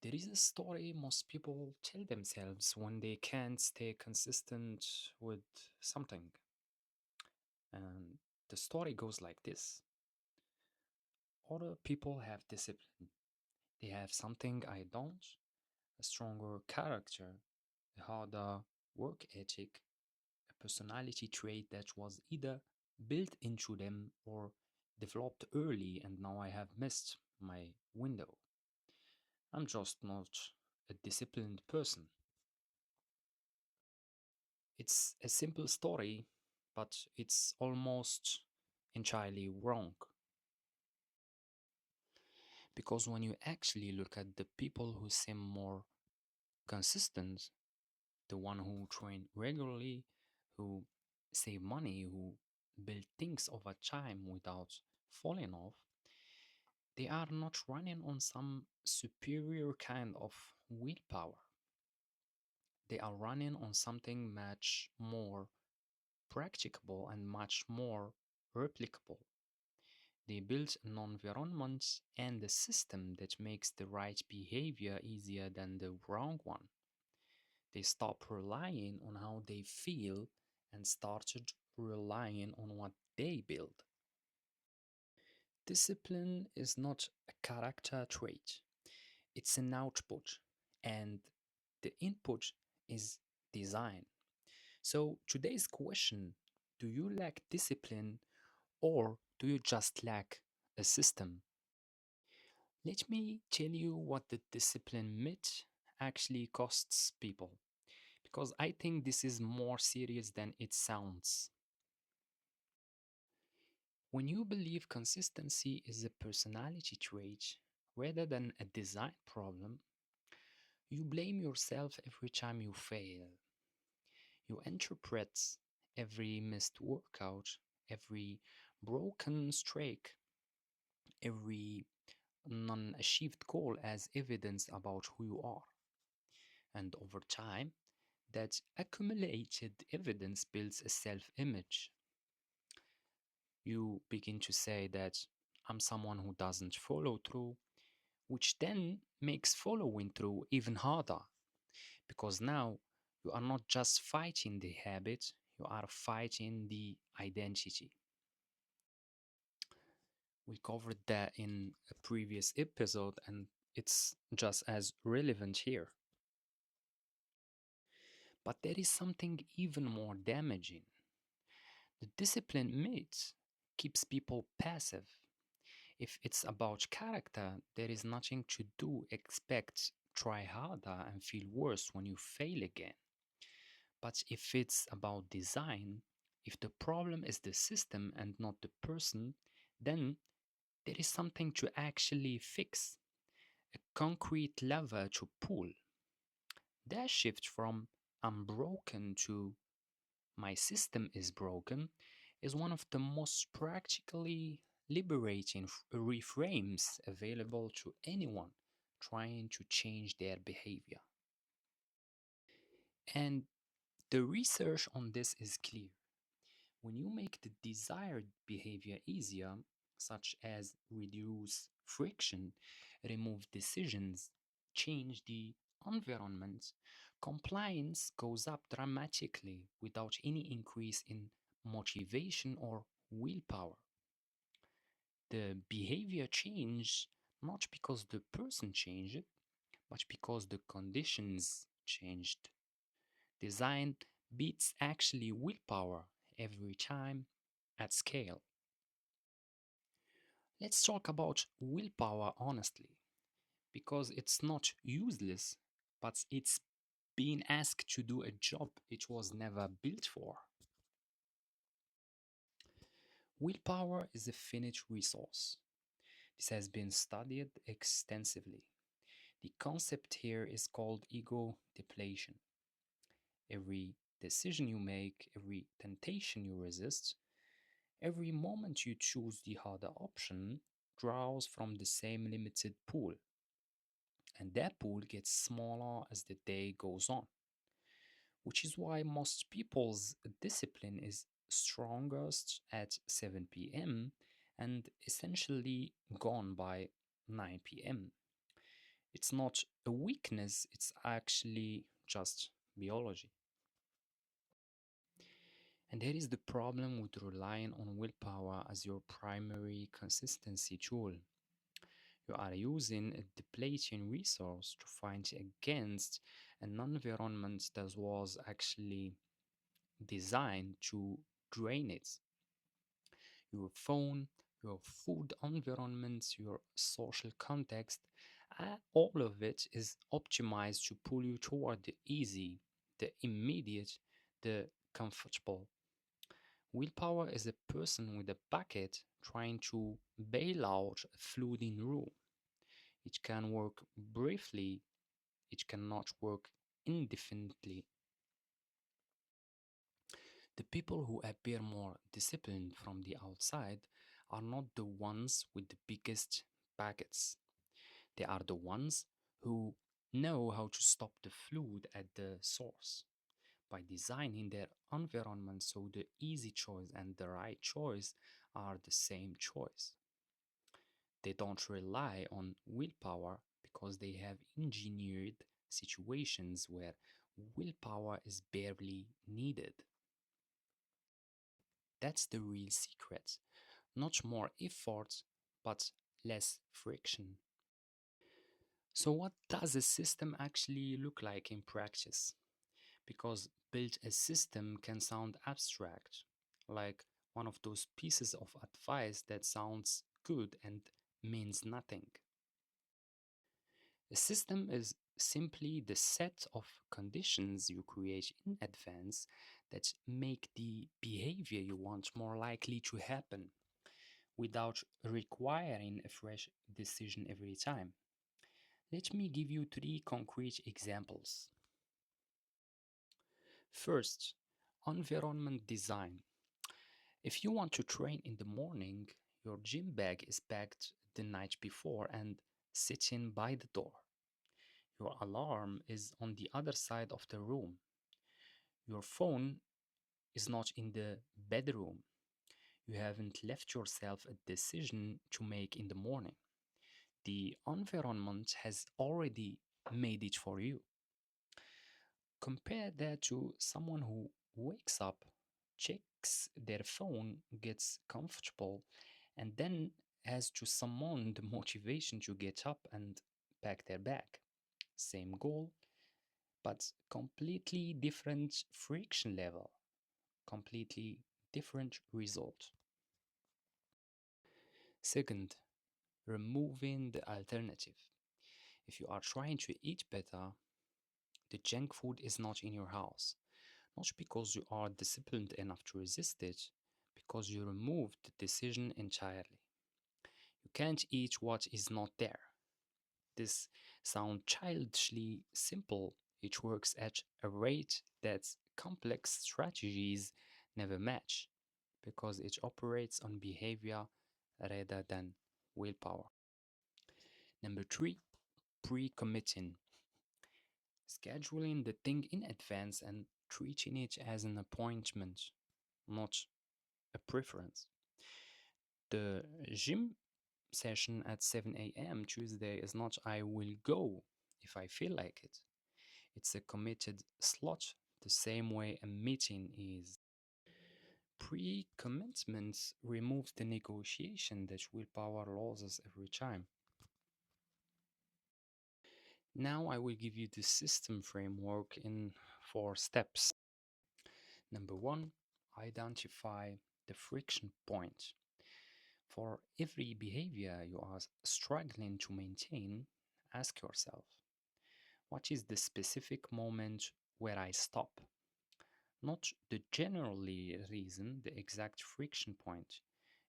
There is a story most people tell themselves when they can't stay consistent with something. And the story goes like this: other people have discipline. They have something I don't, a stronger character, a harder work ethic, a personality trait that was either built into them or developed early, and now I have missed my window. I'm just not a disciplined person. It's a simple story, but it's almost entirely wrong. Because when you actually look at the people who seem more consistent, the one who train regularly, who save money, who build things over time without falling off, they are not running on some superior kind of willpower. They are running on something much more practicable and much more replicable. They build an environment and a system that makes the right behavior easier than the wrong one. They stopped relying on how they feel and started relying on what they build. Discipline is not a character trait, it's an output, and the input is design. So, today's question: do you lack discipline or do you just lack a system? Let me tell you what the discipline myth actually costs people, because I think this is more serious than it sounds. When you believe consistency is a personality trait rather than a design problem, you blame yourself every time you fail. You interpret every missed workout, every broken streak, every non achieved goal as evidence about who you are. And over time, that accumulated evidence builds a self image. You begin to say that I'm someone who doesn't follow through, which then makes following through even harder because now you are not just fighting the habit, you are fighting the identity. We covered that in a previous episode and it's just as relevant here. But there is something even more damaging. The discipline myth keeps people passive. If it's about character, there is nothing to do except try harder and feel worse when you fail again. But if it's about design, if the problem is the system and not the person, then there is something to actually fix, a concrete lever to pull. That shift from I'm broken to my system is broken is one of the most practically liberating reframes available to anyone trying to change their behavior. And the research on this is clear. When you make the desired behavior easier, such as reduce friction, remove decisions, change the environment, compliance goes up dramatically without any increase in motivation or willpower. The behavior changed not because the person changed, but because the conditions changed. Design beats actually willpower every time at scale. Let's talk about willpower honestly, because it's not useless, but it's being asked to do a job it was never built for. Willpower is a finite resource. This has been studied extensively. The concept here is called ego depletion. Every decision you make, every temptation you resist, every moment you choose the harder option draws from the same limited pool, and that pool gets smaller as the day goes on, which is why most people's discipline is strongest at 7 p.m. and essentially gone by 9 p.m. It's not a weakness, it's actually just biology. And here is the problem with relying on willpower as your primary consistency tool. You are using a depleting resource to fight against an environment that was actually designed to drain it. Your phone, your food environment, your social context, all of it is optimized to pull you toward the easy, the immediate, the comfortable. Willpower is a person with a bucket trying to bail out a flooding room. It can work briefly, it cannot work indefinitely. The people who appear more disciplined from the outside are not the ones with the biggest buckets. They are the ones who know how to stop the flood at the source by designing their environment so the easy choice and the right choice are the same choice. They don't rely on willpower because they have engineered situations where willpower is barely needed. That's the real secret. Not more effort, but less friction. So, what does a system actually look like in practice? Because build a system can sound abstract, like one of those pieces of advice that sounds good and means nothing. A system is simply the set of conditions you create in advance that make the behavior you want more likely to happen without requiring a fresh decision every time. Let me give you three concrete examples. First, environment design. If you want to train in the morning, your gym bag is packed the night before and sitting by the door. Your alarm is on the other side of the room. Your phone is not in the bedroom. You haven't left yourself a decision to make in the morning. The environment has already made it for you. Compare that to someone who wakes up, checks their phone, gets comfortable, and then has to summon the motivation to get up and pack their bag. Same goal, but completely different friction level, completely different result. Second, removing the alternative. If you are trying to eat better, the junk food is not in your house. Not because you are disciplined enough to resist it, because you removed the decision entirely. You can't eat what is not there. This sounds childishly simple. It works at a rate that complex strategies never match because it operates on behavior rather than willpower. Number three, pre committing. Scheduling the thing in advance and treating it as an appointment, not a preference. The gym session at 7 a.m. Tuesday is not I will go if I feel like it. It's a committed slot, the same way a meeting is. Pre commitment removes the negotiation that willpower loses every time. Now I will give you the system framework in 4 steps. Number one, identify the friction point. For every behavior you are struggling to maintain, ask yourself, what is the specific moment where I stop? Not the generally reason, the exact friction point.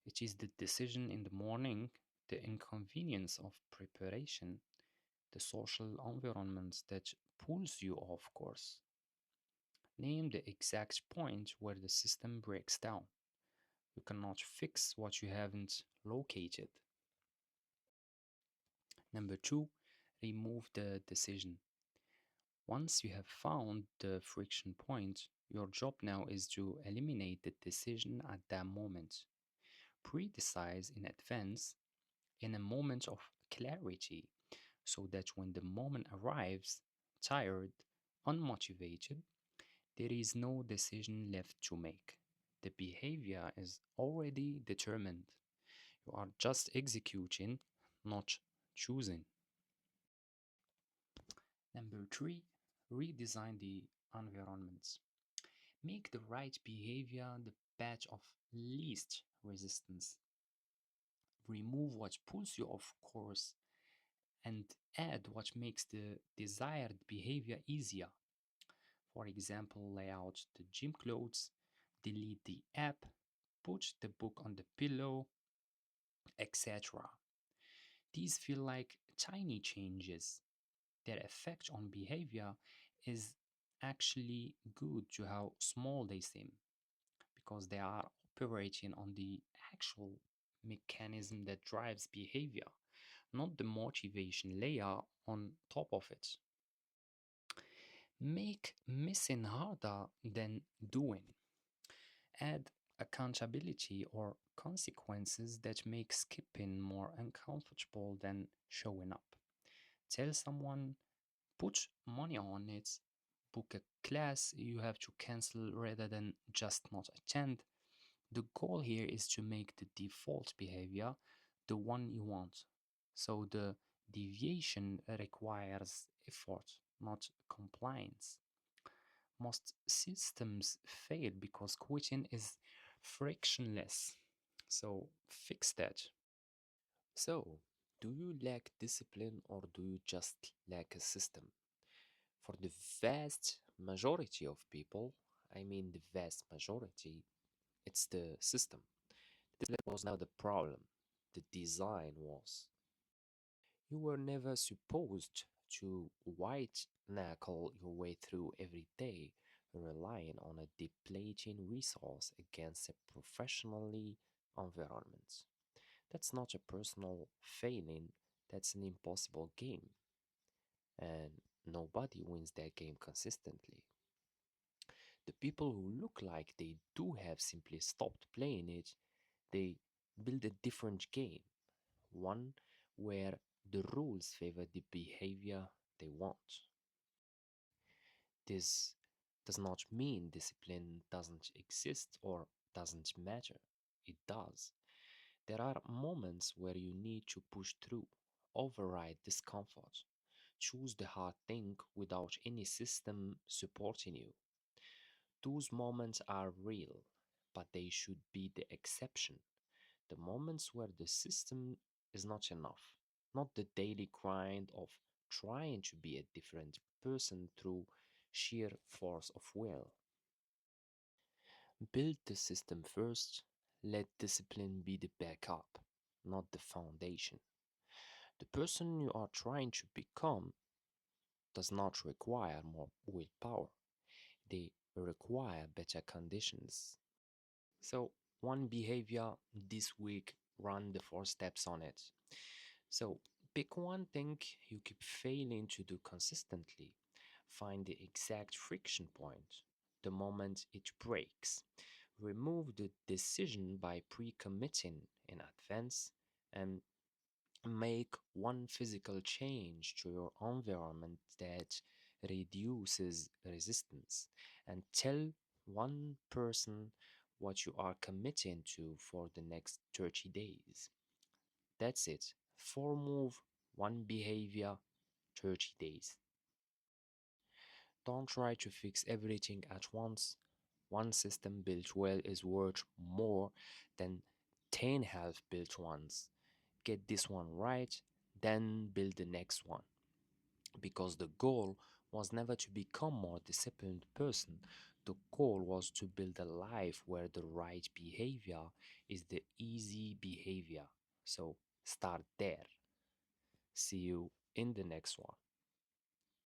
It is the decision in the morning, the inconvenience of preparation, the social environment that pulls you off course. Name the exact point where the system breaks down. You cannot fix what you haven't located. Number two, remove the decision. Once you have found the friction point, your job now is to eliminate the decision at that moment. Pre decide in advance in a moment of clarity. so that when the moment arrives, tired, unmotivated, there is no decision left to make. The behavior is already determined. You are just executing, not choosing. Number three, redesign the environment. Make the right behavior the path of least resistance. Remove what pulls you off course and add what makes the desired behavior easier. For example, lay out the gym clothes, delete the app, put the book on the pillow, etc. These feel like tiny changes. Their effect on behavior is actually good to how small they seem because they are operating on the actual mechanism that drives behavior, not the motivation layer on top of it. Make missing harder than doing. Add accountability or consequences that make skipping more uncomfortable than showing up. Tell someone, put money on it, book a class you have to cancel rather than just not attend. The goal here is to make the default behavior the one you want. So the deviation requires effort, not compliance. Most systems fail because quitting is frictionless. So fix that. So, do you lack discipline or do you just lack a system? For the vast majority of people, I mean the vast majority, it's the system. The discipline was not the problem, the design was. You were never supposed to white knuckle your way through every day, relying on a depleting resource against a professionally environment. That's not a personal failing, that's an impossible game. And nobody wins that game consistently. The people who look like they do have simply stopped playing it, they build a different game, one where the rules favor the behavior they want. This does not mean discipline doesn't exist or doesn't matter. It does. There are moments where you need to push through, override discomfort, choose the hard thing without any system supporting you. Those moments are real, but they should be the exception. The moments where the system is not enough, not the daily grind of trying to be a different person through sheer force of will. Build the system first, let discipline be the backup, not the foundation. The person you are trying to become does not require more willpower, they require better conditions. So, one behavior this week, run the 4 steps on it. So, pick one thing you keep failing to do consistently. Find the exact friction point, the moment it breaks. Remove the decision by pre committing in advance and make one physical change to your environment that reduces resistance. And tell one person what you are committing to for the next 30 days. That's it. 4 move, one behavior, 30 days. Don't try to fix everything at once. One system built well is worth more than 10 half built ones. Get this one right, then build the next one. Because the goal was never to become more disciplined person. The goal was to build a life where the right behavior is the easy behavior. So start there. See you in the next one.